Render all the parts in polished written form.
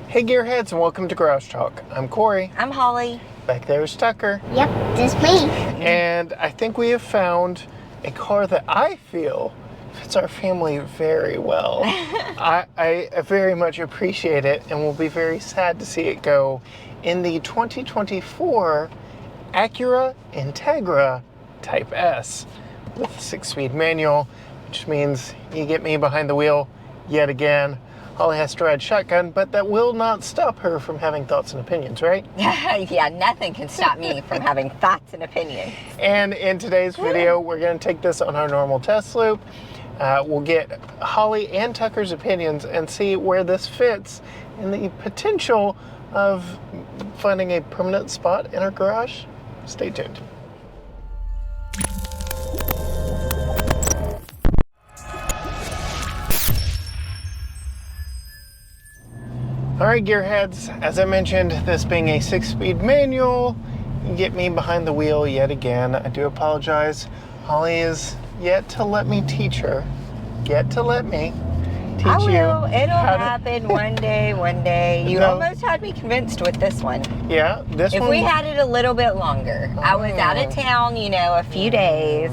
Hey Gearheads, and welcome to Garage Talk. I'm Corey. I'm Holly. Back there is Tucker. Yep, this me. And I think we have found a car that I feel fits our family very well. I very much appreciate it and will be very sad to see it go in the 2024 Acura Integra Type S with a 6-speed manual, which means you get me behind the wheel yet again. Holly has to ride shotgun, but that will not stop her from having thoughts and opinions, right? Yeah, nothing can stop me from having thoughts and opinions. And in today's video, we're going to take this on our normal test loop. We'll get Holly and Tucker's opinions and see where this fits in the potential of finding a permanent spot in our garage. Stay tuned. All right, Gearheads, as I mentioned, this being a 6-speed manual, you get me behind the wheel yet again. I do apologize. Holly is yet to let me teach her. Yet to let me teach you. I will. It'll happen one day. You almost had me convinced with this one. Yeah, this one. If we had it a little bit longer. I was out of town, a few days.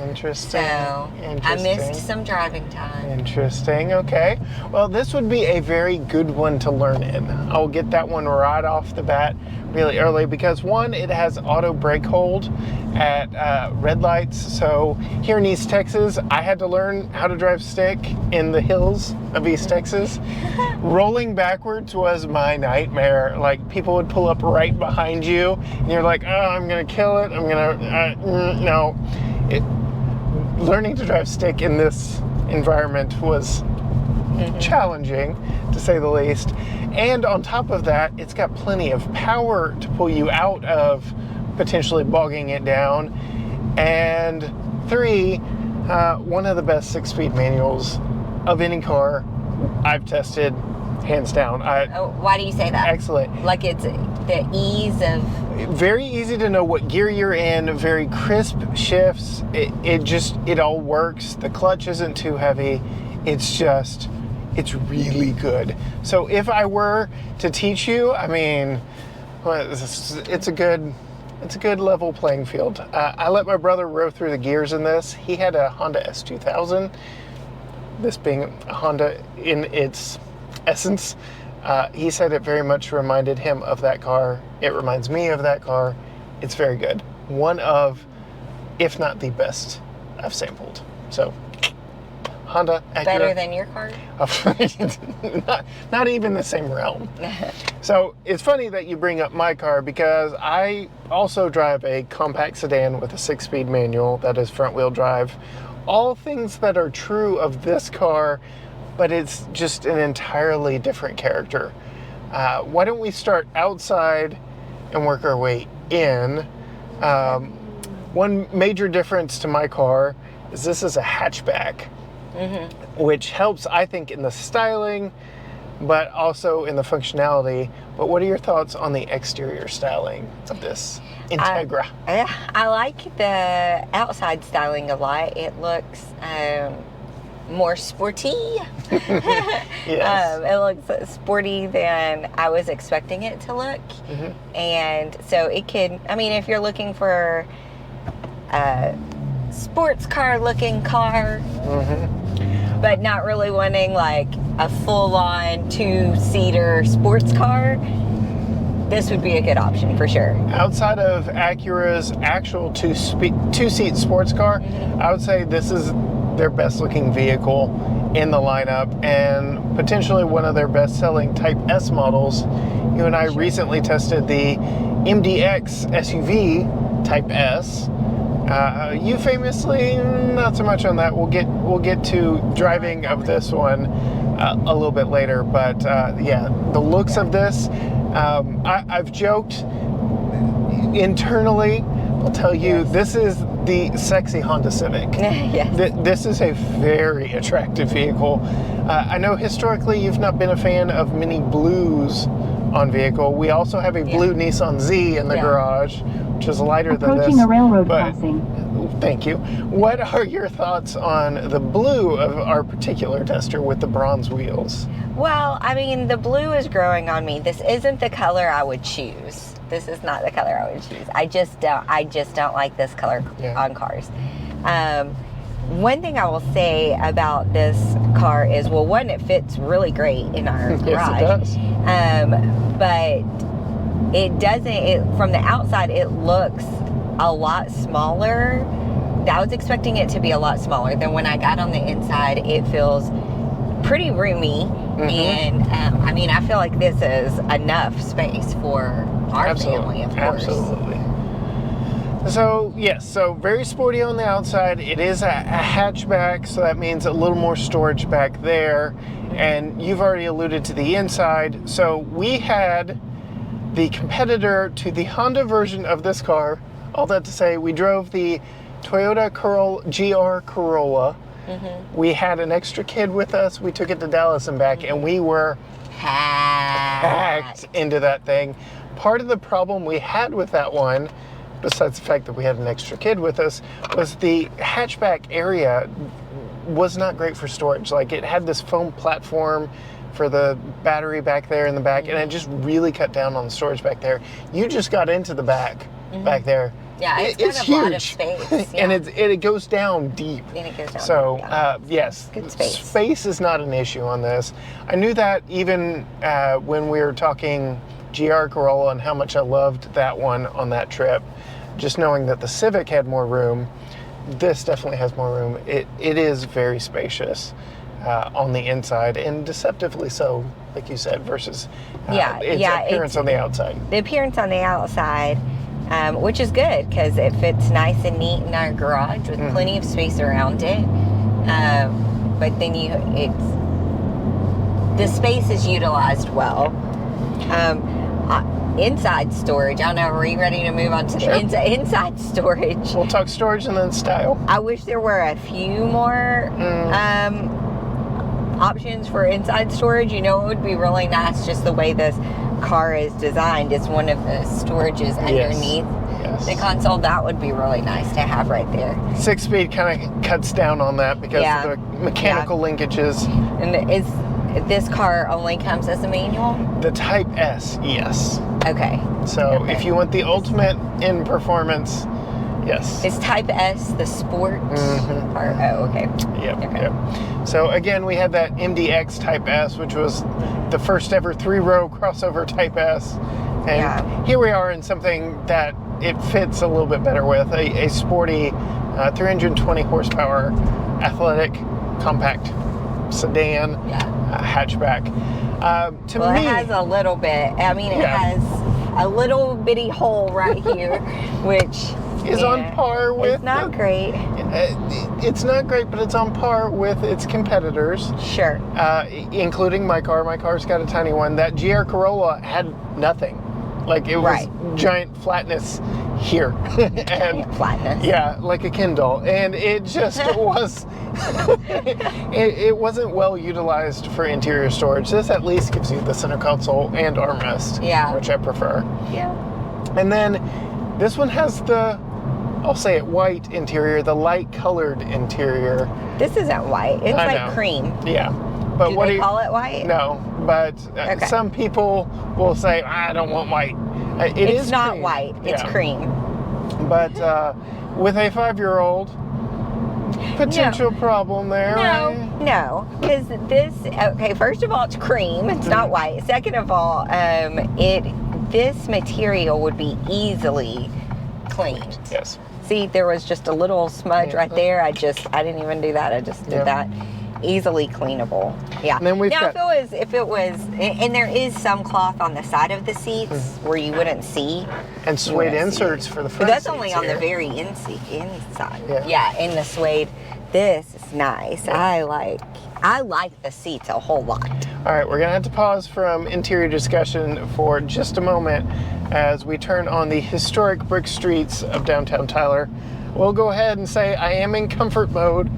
Interesting. So I missed some driving time. Interesting. Okay. Well, this would be a very good one to learn in. I'll get that one right off the bat really early because one, it has auto brake hold at red lights. So here in East Texas, I had to learn how to drive stick in the hills of East Texas. Rolling backwards was my nightmare. Like, people would pull up right behind you and you're like, oh, I'm gonna kill it. I'm gonna, no. Learning to drive stick in this environment was challenging, to say the least. And on top of that, it's got plenty of power to pull you out of potentially bogging it down. And 3, one of the best 6-speed manuals of any car I've tested, hands down. Why do you say that? Excellent. Like, it's the ease of... Very easy to know what gear you're in, very crisp shifts. It all works. The clutch isn't too heavy. It's really good. So if I were to teach you, I mean, it's a good level playing field. I let my brother row through the gears in this. He had a Honda S2000, this being a Honda in its essence. He said it very much reminded him of that car. It reminds me of that car. It's very good. One of, if not the best, I've sampled. So, Honda, Acura. Better than your car? not even the same realm. So, it's funny that you bring up my car because I also drive a compact sedan with a 6-speed manual that is front-wheel drive. All things that are true of this car, but it's just an entirely different character. Why don't we start outside and work our way in? One major difference to my car is this is a hatchback, which helps, I think, in the styling, but also in the functionality. But what are your thoughts on the exterior styling of this Integra? I like the outside styling a lot. It looks more sporty. Yes. It looks sporty than I was expecting it to look. And so it could, if you're looking for a sports car looking car, but not really wanting like a full-on 2-seater sports car, this would be a good option for sure. Outside of Acura's actual 2-seat sports car, I would say this is their best looking vehicle in the lineup and potentially one of their best selling Type S models. You and I recently tested the MDX SUV Type S. You famously, not so much on that. We'll get to driving of this one a little bit later, but yeah, the looks of this, I've joked internally. I'll tell you, this is the sexy Honda Civic. Yes. This is a very attractive vehicle. I know historically you've not been a fan of many blues on vehicle. We also have a blue Nissan Z in the garage, which is lighter than this. Approaching a railroad crossing. Thank you. What are your thoughts on the blue of our particular Duster with the bronze wheels? Well, I mean, the blue is growing on me. This isn't the color I would choose. This is not the color I would choose. I just don't like this color on cars. One thing I will say about this car is, well, one, it fits really great in our garage. Yes, it does. But it doesn't, from the outside, it looks a lot smaller. I was expecting it to be a lot smaller than when I got on the inside. It feels pretty roomy. And I mean, I feel like this is enough space for our family, of course. Absolutely. So, yes, so very sporty on the outside. It is a hatchback, so that means a little more storage back there. And you've already alluded to the inside. So we had the competitor to the Honda version of this car. All that to say, we drove the Toyota GR Corolla. We had an extra kid with us. We took it to Dallas and back, and we were packed into that thing. Part of the problem we had with that one, besides the fact that we had an extra kid with us, was the hatchback area was not great for storage. Like, it had this foam platform for the battery back there in the back, and it just really cut down on the storage back there. You just got into the back there. Yeah, it's huge. A lot of space. Yeah. And it goes down deep. And it goes down so, deep, yes, good space. Space is not an issue on this. I knew that even when we were talking GR Corolla and how much I loved that one on that trip. Just knowing that the Civic had more room, this definitely has more room. It is very spacious on the inside, and deceptively so, like you said, versus its appearance on the outside. The appearance on the outside, which is good because it fits nice and neat in our garage with plenty of space around it. But then the space is utilized well. Inside storage, I don't know, are you ready to move on to the inside storage? We'll talk storage and then style. I wish there were a few more options for inside storage. You know, it would be really nice just the way this car is designed. It's one of the storages underneath the console. That would be really nice to have right there. 6-speed kind of cuts down on that because of the mechanical linkages. And this car only comes as a manual? The Type S, yes. Okay. So if you want the ultimate in performance, yes. Is Type S the sport part? Oh, okay. Yep. So again, we had that MDX Type S, which was the first ever 3-row crossover Type S. And here we are in something that it fits a little bit better with, a sporty 320 horsepower athletic compact sedan hatchback. To me, it has a little bit. I mean, it has a little bitty hole right here, which is on par with. It's not great. It's not great, but it's on par with its competitors. Sure. Including my car. My car's got a tiny one. That GR Corolla had nothing. Like, it was giant flatness here. And flatness. Yeah, like a Kindle. And it just was, it wasn't well utilized for interior storage. This at least gives you the center console and armrest, which I prefer. Yeah. And then this one has the, I'll say it, white interior, the light colored interior. This isn't white. It's like cream. Yeah. But do they call it white? No, but some people will say, I don't want white. It's not cream. White, it's cream. But with a 5-year-old, potential problem there. No, because this, first of all, it's cream. It's not white. Second of all, this material would be easily cleaned. Yes. See, there was just a little smudge right there. I didn't even do that. I just did that. Easily cleanable. Yeah. And then if it was, and there is some cloth on the side of the seats where you wouldn't see. And suede inserts for the front. But that's only on the very inside. Yeah, in the suede. This is nice. I like the seats a whole lot. All right, we're gonna have to pause from interior discussion for just a moment as we turn on the historic brick streets of downtown Tyler. We'll go ahead and say I am in comfort mode,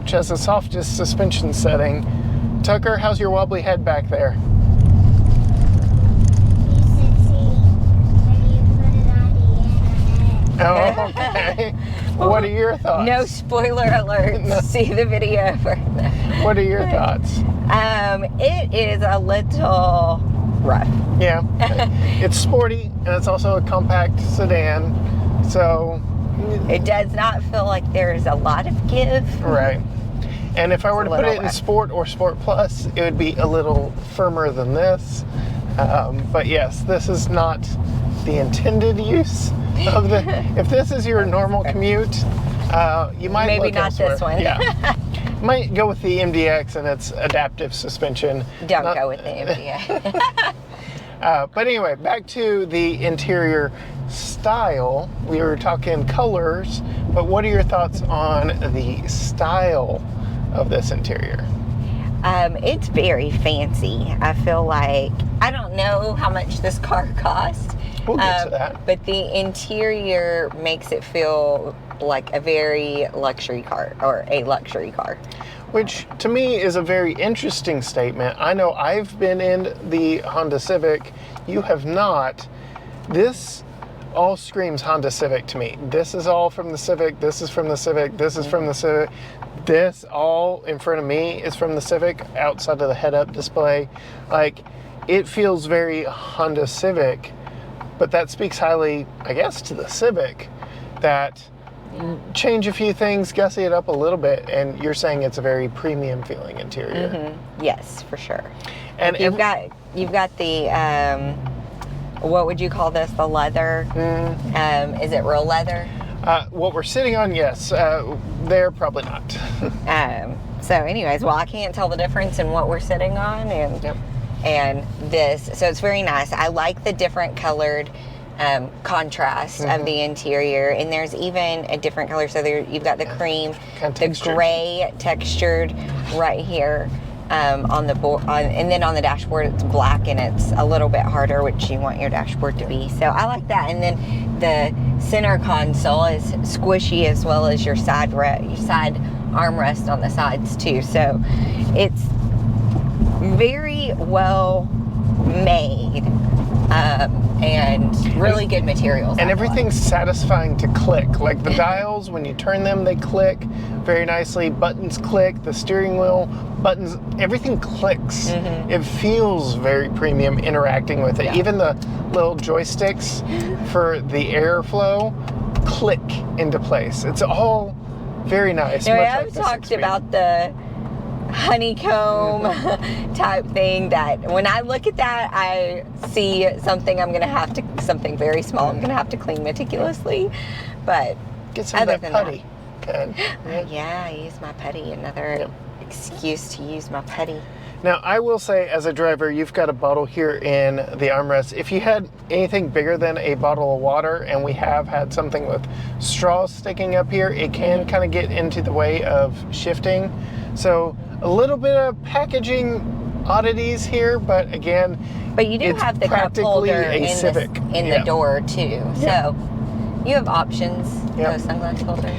which has the softest suspension setting. Tucker, how's your wobbly head back there? Well, What are your thoughts? No spoiler alerts. No. See the video for that. What are your thoughts? It is a little rough. Yeah, it's sporty and it's also a compact sedan, so It does not feel like there's a lot of give. right. And if I were It's to a put little it in rough. Sport or Sport Plus, it would be a little firmer than this. But yes, this is not the intended use of the. If this is your normal commute, you might Maybe look not elsewhere. this one. Yeah, might go with the MDX and its adaptive suspension. Don't Not- go with the MDA. But anyway, back to the interior style. We were talking colors, but what are your thoughts on the style of this interior? It's very fancy. I feel like, I don't know how much this car cost. We'll get to that. But the interior makes it feel like a very luxury car, or a luxury car. Which to me is a very interesting statement. I know I've been in the Honda Civic. You have not. This all screams Honda Civic to me. This is all from the Civic. This is from the Civic. This is from the Civic. This all in front of me is from the Civic outside of the head-up display. Like, it feels very Honda Civic, but that speaks highly, I guess, to the Civic, that change a few things, gussy it up a little bit, and you're saying it's a very premium feeling interior. Yes, for sure. And You've got the, what would you call this? The leather? Is it real leather? what we're sitting on, yes. There, probably not. So anyways, well, I can't tell the difference in what we're sitting on and Yep. and this. So it's very nice. I like the different colored contrast of the interior, and there's even a different color. So there you've got the cream, Kinda the textured. gray textured right here on the board, and then on the dashboard it's black, and it's a little bit harder, which you want your dashboard to be. So I like that. And then the center console is squishy, as well as your side armrest on the sides too. So it's very well made. And really good materials. And I feel everything's satisfying to click. Like the dials, when you turn them, they click very nicely. Buttons click, the steering wheel, buttons, everything clicks. It feels very premium interacting with it. Yeah. Even the little joysticks for the airflow click into place. It's all very nice. like. much I've like the talked 6-speed. about the honeycomb type thing, that when I look at that, I see something something very small I'm gonna have to clean meticulously. But Get some of other that than putty. Good. yeah, I use my putty. Another excuse to use my putty. Now, I will say, as a driver, you've got a bottle here in the armrest. If you had anything bigger than a bottle of water, and we have had something with straws sticking up here, it can kind of get into the way of shifting. So a little bit of packaging oddities here, but again, But you do it's have the cup practically holder a in Civic. the door too. Yeah. So you have options. Yeah. The sunglass holder.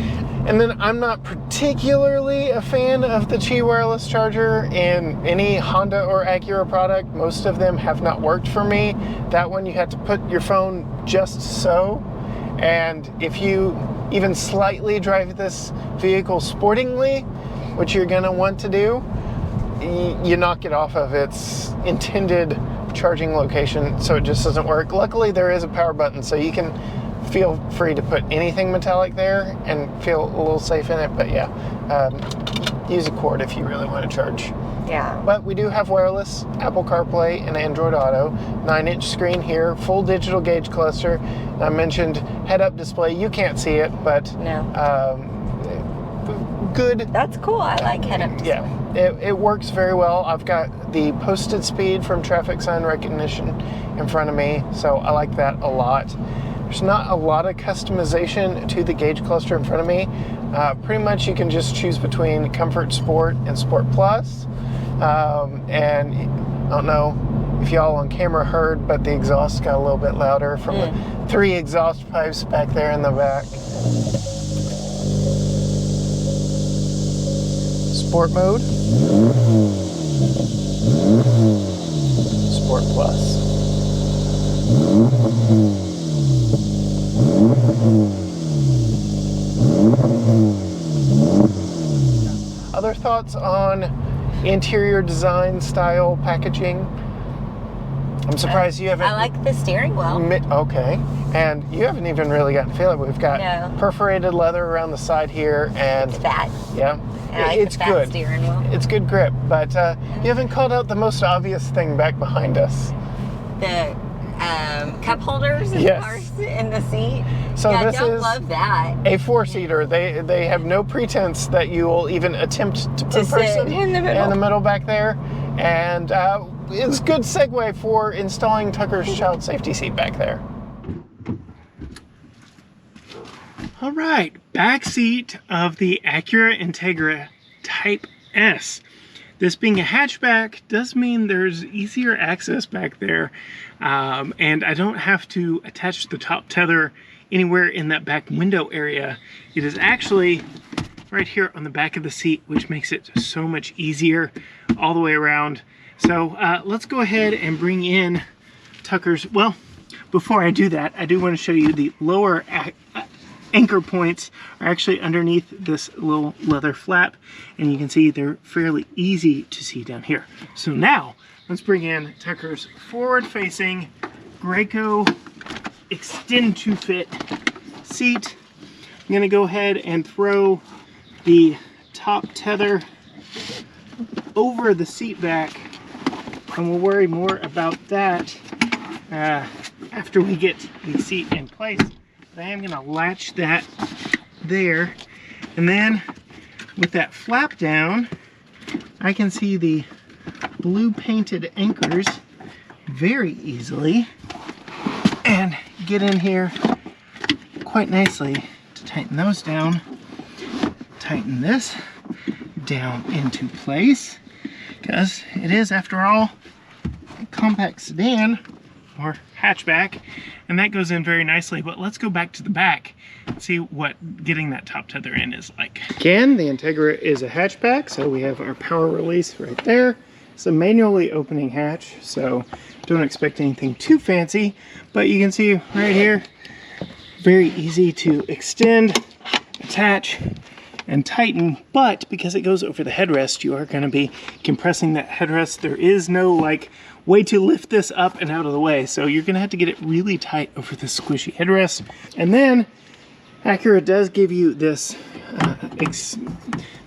And then I'm not particularly a fan of the Qi wireless charger in any Honda or Acura product. Most of them have not worked for me. That one, you have to put your phone just so. And if you even slightly drive this vehicle sportingly, which you're gonna want to do, you knock it off of its intended charging location, so it just doesn't work. Luckily, there is a power button, so you can feel free to put anything metallic there and feel a little safe in it. But yeah, use a cord if you really want to charge. Yeah. But we do have wireless Apple CarPlay and Android Auto, 9-inch screen here, full digital gauge cluster. I mentioned head-up display. You can't see it, but No. good. That's cool. I like head-up display. Yeah, it works very well. I've got the posted speed from traffic sign recognition in front of me, so I like that a lot. There's not a lot of customization to the gauge cluster in front of me. Pretty much you can just choose between Comfort Sport and Sport Plus. And I don't know if y'all on camera heard, but the exhaust got a little bit louder from the 3 exhaust pipes back there in the back. Sport mode. Sport Plus. thoughts on interior design style packaging? I'm surprised you haven't. I like the steering wheel. Okay. And you haven't even really gotten to feel it. We've got perforated leather around the side here, and it's fat. Yeah. And I like it's the fat good. Steering wheel. It's good grip, but you haven't called out the most obvious thing back behind us. The cup holders in the seat. So yeah, this I don't is love that. a four-seater. They have no pretense that you will even attempt to put a person in the middle back there, and it's a good segue for installing Tucker's child safety seat back there. All right, back seat of the Acura Integra Type S. This being a hatchback does mean there's easier access back there, and I don't have to attach the top tether anywhere in that back window area. It is actually right here on the back of the seat, which makes it so much easier all the way around. So let's go ahead and bring in Tucker's. Well, before I do that, I do want to show you the lower anchor points are actually underneath this little leather flap, and you can see they're fairly easy to see down here. So now let's bring in Tucker's forward-facing Graco extend to fit seat. I'm going to go ahead and throw the top tether over the seat back, and we'll worry more about that after we get the seat in place. I am going to latch that there, and then with that flap down, I can see the blue painted anchors very easily and get in here quite nicely to tighten those down. Tighten this down into place, because it is, after all, a compact sedan or hatchback, and that goes in very nicely. But let's go back to the back and see what getting that top tether in is like. Again, the Integra is a hatchback, so we have our power release right there. It's a manually opening hatch, so don't expect anything too fancy, but you can see right here, very easy to extend, attach, and tighten. But because it goes over the headrest, you are going to be compressing that headrest. There is no like way to lift this up and out of the way, so you're going to have to get it really tight over the squishy headrest. And then Acura does give you this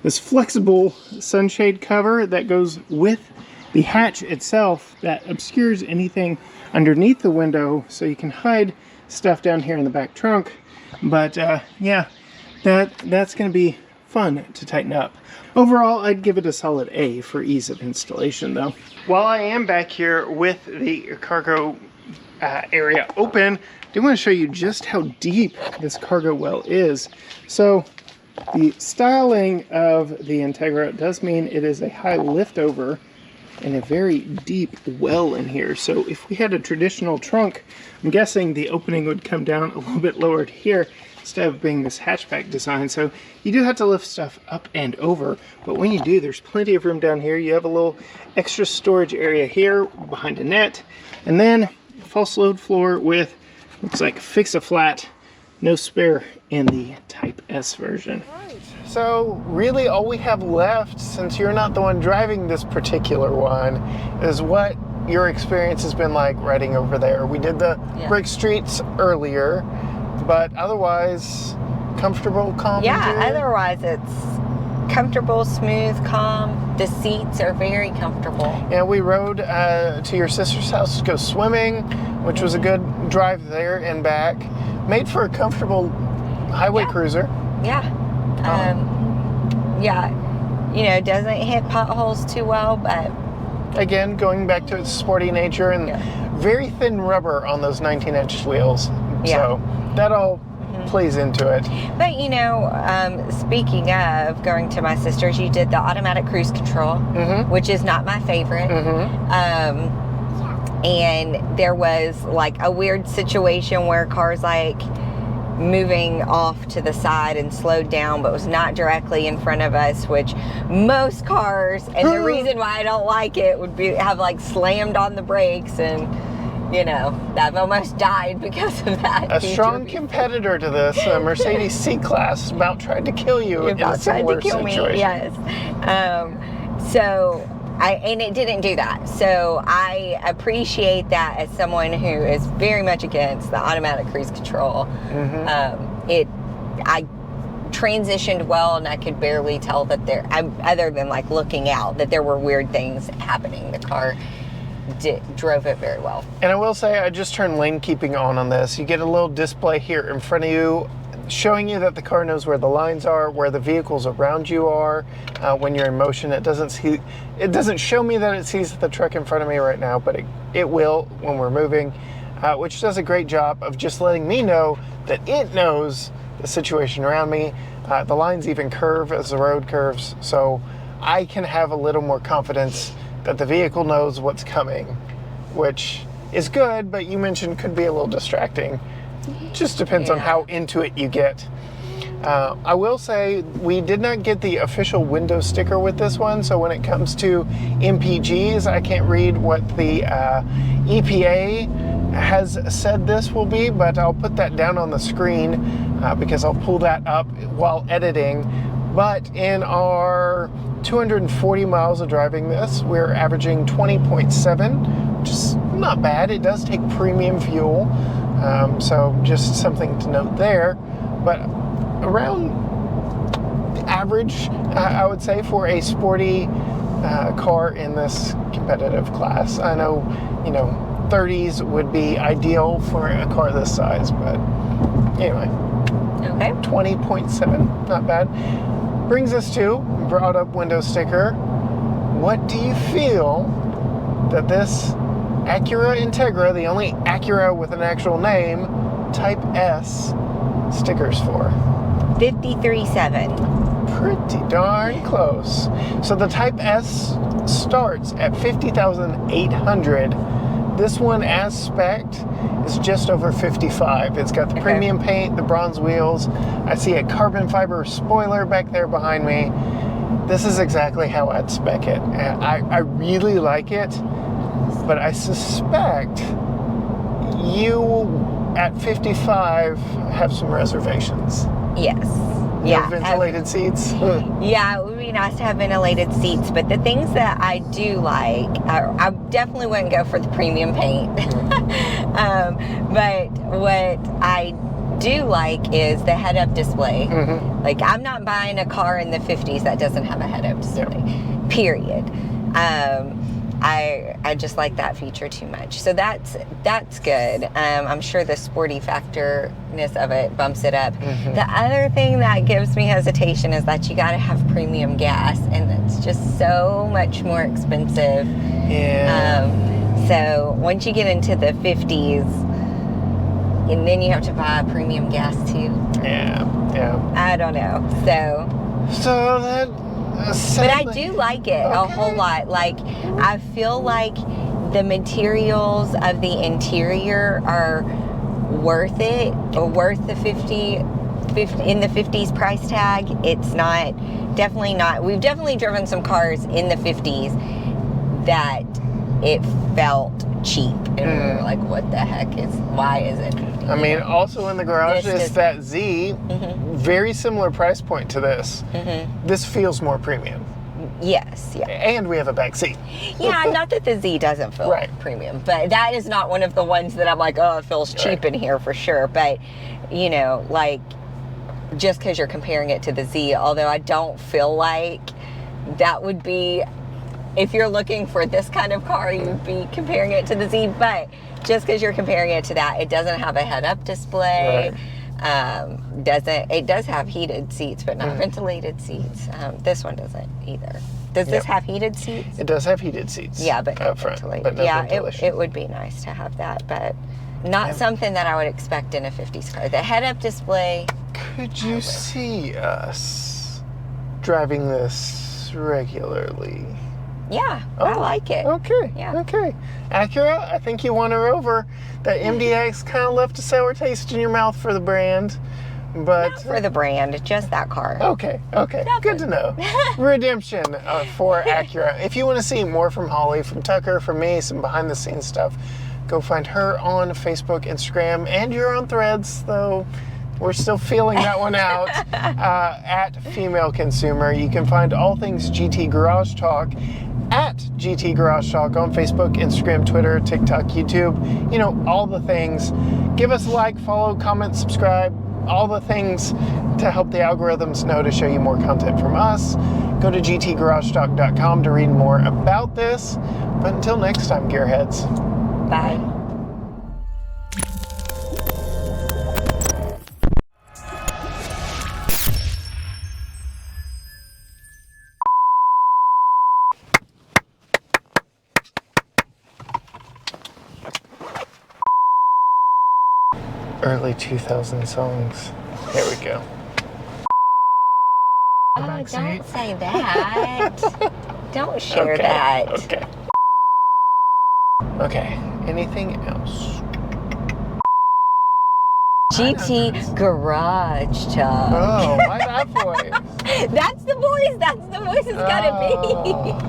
this flexible sunshade cover that goes with the hatch itself that obscures anything underneath the window, so you can hide stuff down here in the back trunk. But yeah, that's going to be fun to tighten up. Overall, I'd give it a solid A for ease of installation though. While I am back here with the cargo area open, I do want to show you just how deep this cargo well is. So the styling of the Integra does mean it is a high liftover and a very deep well in here. So if we had a traditional trunk, I'm guessing the opening would come down a little bit lower to here instead of being this hatchback design. So you do have to lift stuff up and over, but when you do, there's plenty of room down here. You have a little extra storage area here behind a net, and then false load floor with, looks like fix-a-flat, no spare in the Type S version. Right. So really all we have left, since you're not the one driving this particular one, is what your experience has been like riding over there. We did the brick streets earlier, but otherwise comfortable, calm? Yeah, otherwise it's comfortable, smooth, calm. The seats are very comfortable. Yeah, we rode to your sister's house to go swimming, which was a good drive there and back. Made for a comfortable highway cruiser. Yeah. Yeah, you know, doesn't hit potholes too well, but again, going back to its sporty nature, and very thin rubber on those 19-inch wheels. So that all plays into it. But you know, speaking of going to my sister's, you did the automatic cruise control, which is not my favorite. And there was like a weird situation where cars like moving off to the side and slowed down, but was not directly in front of us, which most cars, and the reason why I don't like it would be have like slammed on the brakes, and that almost died because of that. A strong competitor to this, a Mercedes C-Class, about tried to kill you in a similar situation. Yes. And it didn't do that. So I appreciate that as someone who is very much against the automatic cruise control. I transitioned well, and I could barely tell that other than like looking out, that there were weird things happening. The car drove it very well. And I will say, I just turned lane keeping on this. You get a little display here in front of you showing you that the car knows where the lines are, where the vehicles around you are when you're in motion. It doesn't show me that it sees the truck in front of me right now, but it will when we're moving, which does a great job of just letting me know that it knows the situation around me. The lines even curve as the road curves, so I can have a little more confidence that the vehicle knows what's coming, which is good, but you mentioned could be a little distracting. Just depends on how into it you get. I will say we did not get the official window sticker with this one, so when it comes to MPGs, I can't read what the EPA has said this will be, but I'll put that down on the screen because I'll pull that up while editing. But in our 240 miles of driving this, we're averaging 20.7, which is not bad. It does take premium fuel, so just something to note there. But around average, I would say, for a sporty car in this competitive class. I know, 30s would be ideal for a car this size, but anyway. Okay. 20.7, not bad. Brings us to, brought up window sticker. What do you feel that this Acura Integra, the only Acura with an actual name, Type S, stickers for? 53.7. Pretty darn close. So the Type S starts at 50,800. This one, as spec'd, is just over 55. It's got the premium paint, the bronze wheels. I see a carbon fiber spoiler back there behind me. This is exactly how I'd spec it. I really like it, but I suspect you at 55 have some reservations. Yes. No ventilated seats? Yeah, it would be nice to have ventilated seats, but the things that I do like, I definitely wouldn't go for the premium paint. But what I do like is the head-up display. Like, I'm not buying a car in the 50s that doesn't have a head-up display, period. I just like that feature too much. So that's good. I'm sure the sporty factorness of it bumps it up. The other thing that gives me hesitation is that you got to have premium gas, and it's just so much more expensive. So once you get into the 50s, and then you have to buy premium gas too. I don't know. So that. But I do like it a whole lot. Like, I feel like the materials of the interior are worth it, or worth the 50 in the 50s price tag. It's not, definitely not. We've definitely driven some cars in the 50s that it felt cheap, and we were like, what the heck why is it 50? I mean, also in the garage is that Z, very similar price point to this. This feels more premium. Yes, yeah. And we have a back seat. Yeah, not that the Z doesn't feel premium, but that is not one of the ones that I'm like, oh, it feels cheap in here for sure. But, like, just because you're comparing it to the Z, although I don't feel like that would be, if you're looking for this kind of car, you'd be comparing it to the Z, but just because you're comparing it to that, it doesn't have a head-up display. It does have heated seats, but not ventilated seats. This one doesn't either. Does this have heated seats? It does have heated seats. Yeah, but not ventilated. But no ventilation. It would be nice to have that, but not something that I would expect in a 50s car. The head-up display. Could you see us driving this regularly? Yeah, I like it. Okay. Yeah. Okay. Acura, I think you won her over. That MDX kind of left a sour taste in your mouth for the brand, but not for the brand, just that car. Okay. Good to know. Redemption for Acura. If you want to see more from Holly, from Tucker, from me, some behind-the-scenes stuff, Go find her on Facebook, Instagram, and you're on Threads, though we're still feeling that one out, at Female Consumer. You can find all things GT Garage Talk at GT Garage Talk on Facebook, Instagram, Twitter, TikTok, YouTube, you know, all the things. Give us a like, follow, comment, subscribe, all the things to help the algorithms know to show you more content from us. Go to gtgaragetalk.com to read more about this. But until next time, gearheads. Bye. Early 2000 songs. Here we go. Oh, don't say that. Don't share that. Okay. Okay. Anything else? GT Garage Talk. Oh, why that voice? That's the voice. That's the voice it's gotta be.